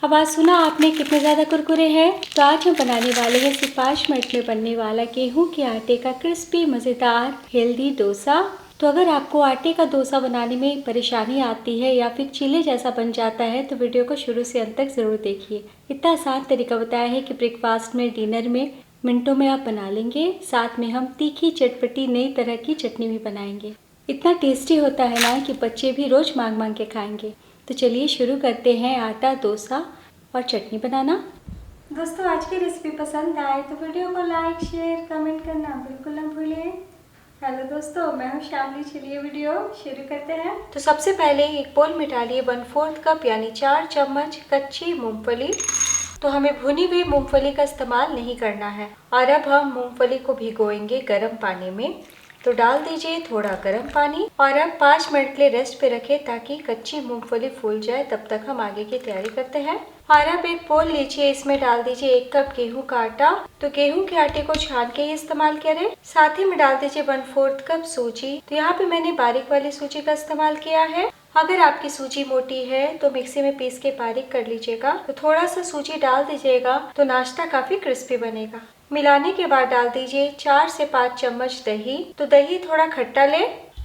आवाज़ सुना आपने कितने ज़्यादा कुरकुरे हैं। तो आज हम बनाने वाले हैं सिर्फ 5 मिनट में बनने वाला गेहूं के आटे का क्रिस्पी मज़ेदार हेल्दी डोसा। तो अगर आपको आटे का डोसा बनाने में परेशानी आती है या फिर चीले जैसा बन जाता है तो वीडियो को शुरू से अंत तक ज़रूर देखिए। इतना आसान तरीका बताया है कि ब्रेकफास्ट में, डिनर में मिनटों में आप बना लेंगे। साथ में हम तीखी चटपटी नई तरह की चटनी भी बनाएंगे। इतना टेस्टी होता है ना कि बच्चे भी रोज़ मांग मांग के खाएंगे। तो चलिए शुरू करते हैं आटा डोसा और चटनी बनाना। दोस्तों आज की रेसिपी पसंद आए तो वीडियो को लाइक, शेयर, कमेंट करना बिल्कुल न भूलें। हेलो दोस्तों, मैं हूँ शामली। चलिए वीडियो शुरू करते हैं। तो सबसे पहले एक बोल में डालिए 1/4 कप यानी 4 चम्मच कच्ची मूंगफली। तो हमें भुनी हुई मूंगफली का इस्तेमाल नहीं करना है। और अब हम मूंगफली को भिगोएंगे गर्म पानी में। तो डाल दीजिए थोड़ा गर्म पानी और अब 5 मिनट के लिए रेस्ट पे रखें ताकि कच्ची मूंगफली फूल जाए। तब तक हम आगे की तैयारी करते हैं। और अब एक बोल लीजिए, इसमें डाल दीजिए 1 कप गेहूं का आटा। तो गेहूं के आटे को छान के ही इस्तेमाल करें। साथ ही में डाल दीजिए 1/4 कप सूजी। तो यहाँ पे मैंने बारीक वाली सूजी का इस्तेमाल किया है। अगर आपकी सूजी मोटी है तो मिक्सी में पीस के बारीक कर लीजिएगा। तो थोड़ा सा सूजी डाल दीजिएगा तो नाश्ता काफी क्रिस्पी बनेगा। मिलाने के बाद डाल दीजिए 4 से 5 चम्मच दही। तो दही थोड़ा खट्टा ले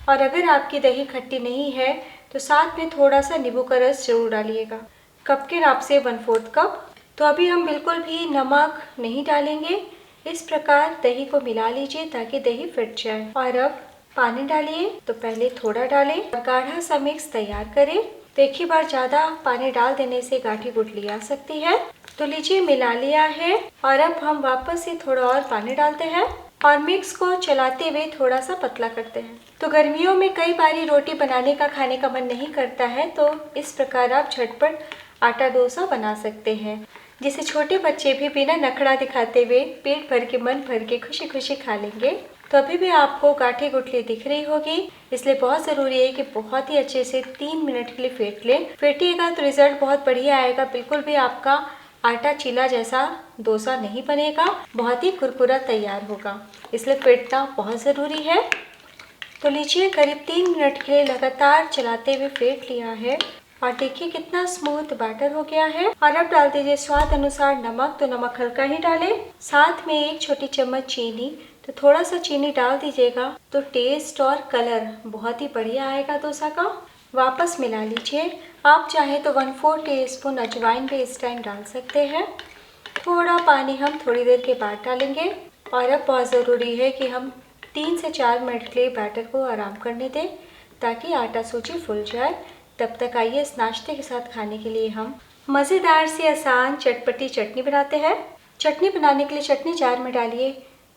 और अगर आपकी दही खट्टी नहीं है तो साथ में थोड़ा सा नींबू का रस जरूर डालिएगा। कप के नाप से 1/4 कप। तो अभी हम बिल्कुल भी नमक नहीं डालेंगे। इस प्रकार दही को मिला लीजिए ताकि दही फिट जाए। और अब पानी डालिए। तो पहले थोड़ा डालें और गाढ़ा सा मिक्स तैयार करें। तो एक ही बार ज्यादा पानी डाल देने से गाठी गुठली आ सकती है। तो लीजिए मिला लिया है और अब हम वापस से थोड़ा और पानी डालते हैं और मिक्स को चलाते हुए थोड़ा सा पतला करते हैं। तो गर्मियों में कई बारी रोटी बनाने का खाने का मन नहीं करता है तो इस प्रकार आप झटपट आटा डोसा बना सकते हैं, जिसे छोटे बच्चे भी बिना नखरा दिखाते हुए पेट भर के, मन भर के खुशी खुशी खा लेंगे। तो अभी भी आपको गाठी गुठली दिख रही होगी, इसलिए बहुत ज़रूरी है कि बहुत ही अच्छे से 3 मिनट के लिए फेंट लें। फेंटिएगा तो रिजल्ट बहुत बढ़िया आएगा। बिल्कुल भी आपका आटा चीला जैसा डोसा नहीं बनेगा, बहुत ही कुरकुरा तैयार होगा। इसलिए फेंटना बहुत ज़रूरी है। तो लीजिए करीब 3 मिनट के लिए लगातार चलाते हुए फेंट लिया है और देखिए कितना स्मूथ बैटर हो गया है। और अब डाल दीजिए स्वाद अनुसार नमक। तो नमक हल्का ही डालें। साथ में 1 छोटी चम्मच चीनी। तो थोड़ा सा चीनी डाल दीजिएगा तो टेस्ट और कलर बहुत ही बढ़िया आएगा डोसा का। वापस मिला लीजिए। आप चाहे तो 1/4 टीस्पून अजवाइन भी इस टाइम डाल सकते हैं। थोड़ा पानी हम थोड़ी देर के बाद डालेंगे। और अब बहुत ज़रूरी है कि हम 3 से 4 मिनट के लिए बैटर को आराम करने दें ताकि आटा सूजी फूल जाए। तब तक आइए इस नाश्ते के साथ खाने के लिए हम मज़ेदार सी आसान चटपटी चटनी बनाते हैं। चटनी बनाने के लिए चटनी जार में डालिए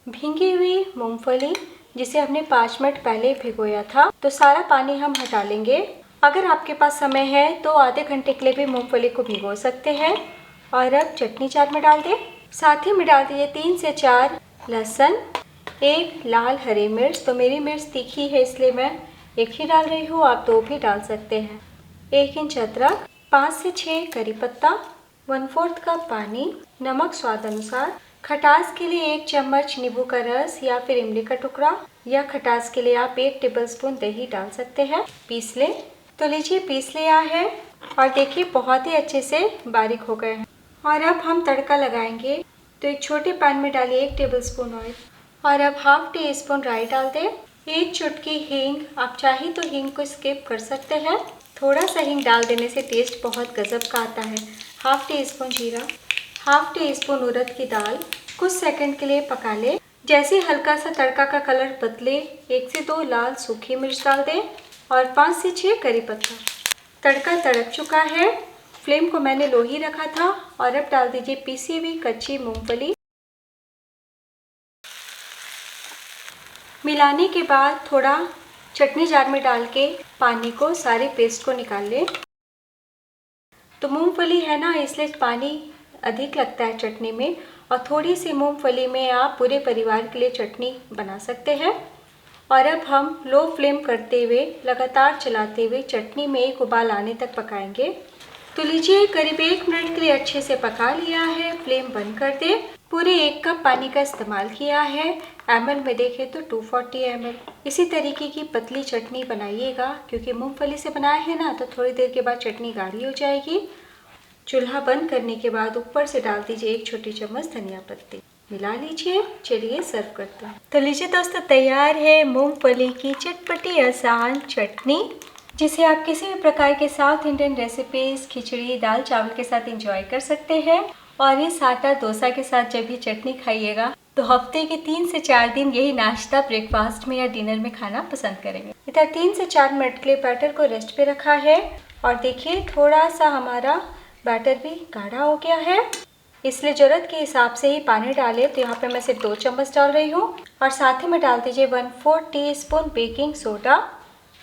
भींगी हुई मूंगफली, जिसे हमने 5 मिनट पहले भिगोया था। तो सारा पानी हम हटा लेंगे। अगर आपके पास समय है तो आधे घंटे के लिए भी मूंगफली को भिगो सकते हैं। और अब चटनी जार में डाल दें। साथ ही में डाल दीजिए 3 से 4 लहसुन, 1 लाल हरी मिर्च। तो मेरी मिर्च तीखी है इसलिए मैं 1 ही डाल रही हूँ, आप 2 भी डाल सकते हैं। 1 इंच अदरक, 5 से 6 करी पत्ता, 1/4 कप पानी, नमक स्वाद अनुसार। खटास के लिए 1 चम्मच नींबू का रस या फिर इमली का टुकड़ा, या खटास के लिए आप 1 टेबलस्पून दही डाल सकते हैं। पीस लें। तो लीजिए पीस लिया है और देखिए बहुत ही अच्छे से बारीक हो गए हैं। और अब हम तड़का लगाएंगे। तो एक छोटे पैन में डालिए 1 टेबलस्पून ऑयल और अब 1/2 टीस्पून राई डाल दें। 1 चुटकी हींग, आप चाहे तो हींग को स्किप कर सकते हैं। थोड़ा सा हींग डाल देने से टेस्ट बहुत गजब का आता है। 1/2 टीस्पून जीरा, 1/2 टीस्पून उड़द की दाल। कुछ सेकंड के लिए पका लें। जैसे हल्का सा तड़का का कलर बदले 1 से 2 लाल सूखी मिर्च डाल दें और 5 से 6 करी पत्ता। तड़का तड़क चुका है। फ्लेम को मैंने लो ही रखा था। और अब डाल दीजिए पीसी हुई कच्ची मूंगफली। मिलाने के बाद थोड़ा चटनी जार में डाल के पानी को, सारे पेस्ट को निकाल लें। तो मूंगफली है ना, इसलिए पानी अधिक लगता है चटनी में, और थोड़ी सी मूंगफली में आप पूरे परिवार के लिए चटनी बना सकते हैं। और अब हम लो फ्लेम करते हुए लगातार चलाते हुए चटनी में एक उबाल आने तक पकाएंगे। तो लीजिए करीब 1 मिनट के लिए अच्छे से पका लिया है। फ्लेम बंद कर दे। पूरे 1 कप पानी का इस्तेमाल किया है। ml में देखें तो 240 ml। इसी तरीके की पतली चटनी बनाइएगा, क्योंकि मूंगफली से बनाए हैं ना तो थोड़ी देर के बाद चटनी गाढ़ी हो जाएगी। चूल्हा बंद करने के बाद ऊपर से डाल दीजिए 1 छोटी चम्मच धनिया पत्ती, मिला लीजिए। चलिए सर्व करते हैं। तो लीजिए दोस्तों, तैयार है मूंगफली की चटपटी आसान चटनी, जिसे आप किसी भी प्रकार के साउथ इंडियन रेसिपीज, खिचड़ी, दाल चावल के साथ एंजॉय कर सकते हैं। और इस आटा डोसा के साथ जब भी चटनी खाइएगा तो हफ्ते के 3 से 4 दिन यही नाश्ता ब्रेकफास्ट में या डिनर में खाना पसंद करेंगे। इधर 3 से 4 मिनट के लिए बैटर को रेस्ट पे रखा है और देखिए थोड़ा सा हमारा बैटर भी गाढ़ा हो गया है, इसलिए ज़रूरत के हिसाब से ही पानी डालें। तो यहाँ पे मैं सिर्फ 2 चम्मच डाल रही हूँ और साथ ही में डाल दीजिए 1/4 टीस्पून बेकिंग सोडा।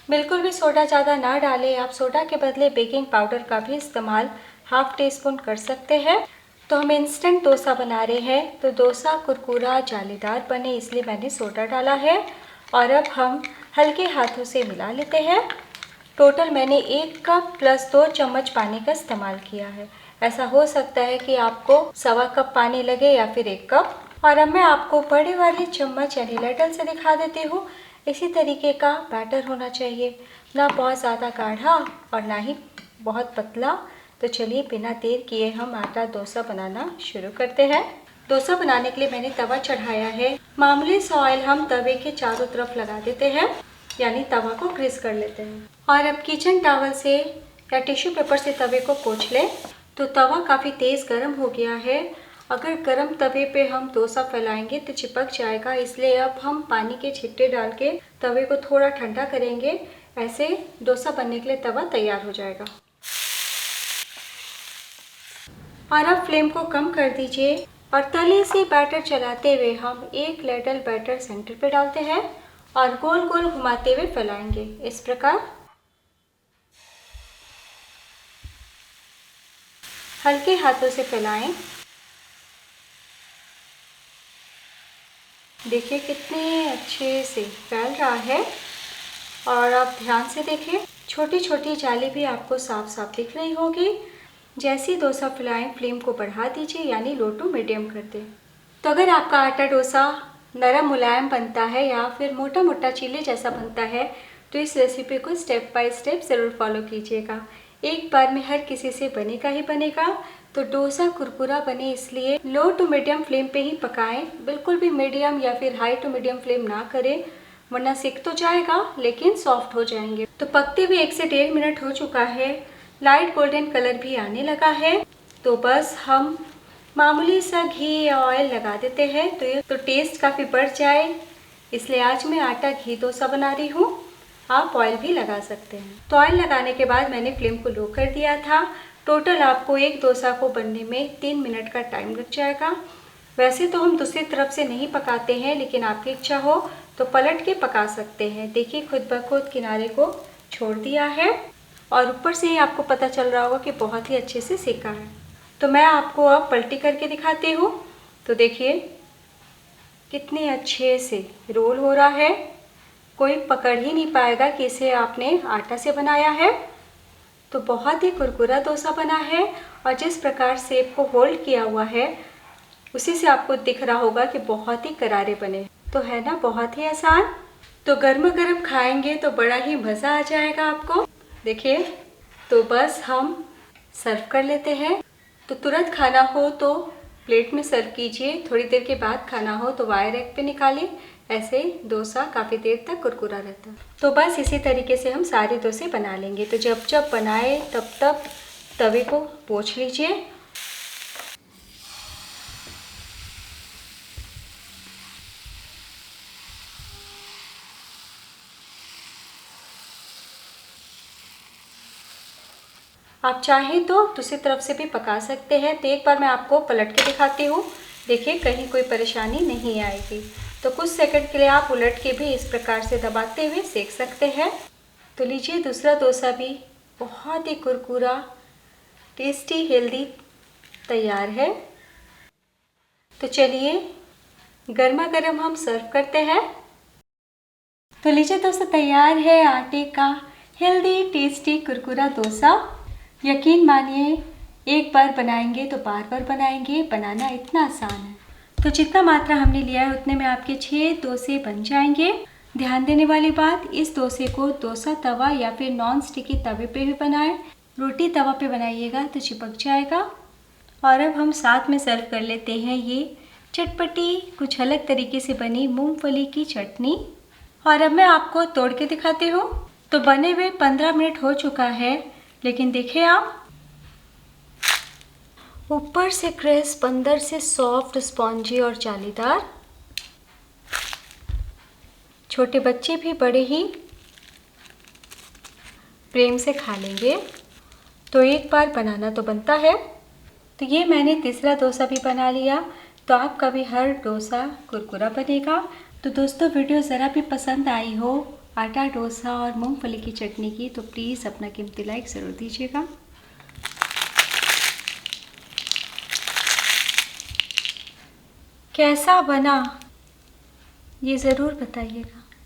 बिल्कुल भी सोडा ज़्यादा ना डालें, आप सोडा के बदले बेकिंग पाउडर का भी इस्तेमाल ½ टीस्पून कर सकते हैं। तो हम इंस्टेंट डोसा बना रहे हैं, तो डोसा कुरकुरा जालीदार बने इसलिए मैंने सोडा डाला है। और अब हम हल्के हाथों से मिला लेते हैं। टोटल मैंने 1 कप प्लस 2 चम्मच पानी का इस्तेमाल किया है। ऐसा हो सकता है कि आपको 1/4 कप पानी लगे या फिर 1 कप। और अब मैं आपको बड़े वाली चम्मच यानी लैडल से दिखा देती हूँ। इसी तरीके का बैटर होना चाहिए, ना बहुत ज़्यादा गाढ़ा और ना ही बहुत पतला। तो चलिए बिना देर किए हम आटा डोसा बनाना शुरू करते हैं। डोसा बनाने के लिए मैंने तवा चढ़ाया है। मामूली सा ऑयल हम तवे के चारों तरफ लगा देते हैं, यानी तवा को ग्रीस कर लेते हैं। और अब किचन टॉवल से या टिश्यू पेपर से तवे को पोंछ लें। तो तवा काफ़ी तेज़ गर्म हो गया है। अगर गर्म तवे पे हम डोसा फैलाएंगे तो चिपक जाएगा, इसलिए अब हम पानी के छिट्टे डाल के तवे को थोड़ा ठंडा करेंगे। ऐसे डोसा बनने के लिए तवा तैयार हो जाएगा। और अब फ्लेम को कम कर दीजिए और तले से बैटर चलाते हुए हम 1 लैडल बैटर सेंटर पे डालते हैं और गोल गोल घुमाते हुए फैलाएंगे। इस प्रकार हल्के हाथों से फैलाएं। देखिए कितने अच्छे से फैल रहा है। और आप ध्यान से देखें, छोटी छोटी जाली भी आपको साफ साफ दिख रही होगी। जैसे ही डोसा फैलाएं फ्लेम को बढ़ा दीजिए, यानी लो टू मीडियम कर दें। तो अगर आपका आटा डोसा नरम मुलायम बनता है या फिर मोटा मोटा चीले जैसा बनता है तो इस रेसिपी को स्टेप बाय स्टेप ज़रूर फॉलो कीजिएगा। एक बार में हर किसी से बनेगा ही बनेगा। तो डोसा कुरकुरा बने इसलिए लो टू मीडियम फ्लेम पे ही पकाएं। बिल्कुल भी मीडियम या फिर हाई टू मीडियम फ्लेम ना करें, वरना सिक तो जाएगा लेकिन सॉफ्ट हो जाएंगे। तो पकते हुए 1 से 1.5 मिनट हो चुका है। लाइट गोल्डन कलर भी आने लगा है। तो बस हम मामूली सा घी या ऑयल लगा देते हैं तो टेस्ट काफ़ी बढ़ जाए, इसलिए आज मैं आटा घी डोसा बना रही हूँ। आप ऑयल भी लगा सकते हैं। तो ऑयल लगाने के बाद मैंने फ्लेम को लो कर दिया था। टोटल आपको एक डोसा को बनने में 3 मिनट का टाइम लग जाएगा। वैसे तो हम दूसरी तरफ से नहीं पकाते हैं, लेकिन आपकी इच्छा हो तो पलट के पका सकते हैं। देखिए खुद ब खुद किनारे को छोड़ दिया है और ऊपर से ही आपको पता चल रहा होगा कि बहुत ही अच्छे से सेका है। तो मैं आपको अब पलटी करके दिखाती हूँ। तो देखिए कितने अच्छे से रोल हो रहा है, कोई पकड़ ही नहीं पाएगा कि इसे आपने आटा से बनाया है। तो बहुत ही कुरकुरा डोसा बना है और जिस प्रकार शेप को होल्ड किया हुआ है उसी से आपको दिख रहा होगा कि बहुत ही करारे बने। तो है ना बहुत ही आसान। तो गर्मा गर्म खाएंगे तो बड़ा ही मज़ा आ जाएगा आपको। देखिए तो बस हम सर्व कर लेते हैं। तो तुरंत खाना हो तो प्लेट में सर्व कीजिए, थोड़ी देर के बाद खाना हो तो वायर रैक पे निकालिए। ऐसे डोसा काफ़ी देर तक कुरकुरा रहता है। तो बस इसी तरीके से हम सारे डोसे बना लेंगे। तो जब जब बनाए तब तब तवे को पोंछ लीजिए। आप चाहें तो दूसरी तरफ से भी पका सकते हैं। तो एक बार मैं आपको पलट के दिखाती हूँ। देखिए कहीं कोई परेशानी नहीं आएगी। तो कुछ सेकंड के लिए आप उलट के भी इस प्रकार से दबाते हुए सेक सकते हैं। तो लीजिए दूसरा डोसा भी बहुत ही कुरकुरा टेस्टी हेल्दी तैयार है। तो चलिए गर्मा गर्म हम सर्व करते हैं। तो लीजिए दोस्तों तैयार है आटे का हेल्दी टेस्टी कुरकुरा डोसा। यकीन मानिए एक बार बनाएंगे तो बार बार बनाएंगे, बनाना इतना आसान है। तो जितना मात्रा हमने लिया है उतने में आपके 6 डोसे बन जाएंगे। ध्यान देने वाली बात, इस डोसे को डोसा तवा या फिर नॉन स्टिकी तवे पे भी बनाएं रोटी तवा पे बनाइएगा तो चिपक जाएगा। और अब हम साथ में सर्व कर लेते हैं ये चटपटी कुछ अलग तरीके से बनी मूंगफली की चटनी। और अब मैं आपको तोड़ के दिखाती हूँ। तो बने हुए 15 मिनट हो चुका है, लेकिन देखिए आप, ऊपर से क्रिस्प, अंदर से सॉफ्ट, स्पॉन्जी और जालीदार। छोटे बच्चे भी बड़े ही प्रेम से खा लेंगे। तो एक बार बनाना तो बनता है। तो ये मैंने तीसरा डोसा भी बना लिया। तो आपका भी हर डोसा कुरकुरा बनेगा। तो दोस्तों, वीडियो ज़रा भी पसंद आई हो आटा डोसा और मूंगफली की चटनी की, तो प्लीज़ अपना कीमती लाइक ज़रूर दीजिएगा। कैसा बना ये ज़रूर बताइएगा।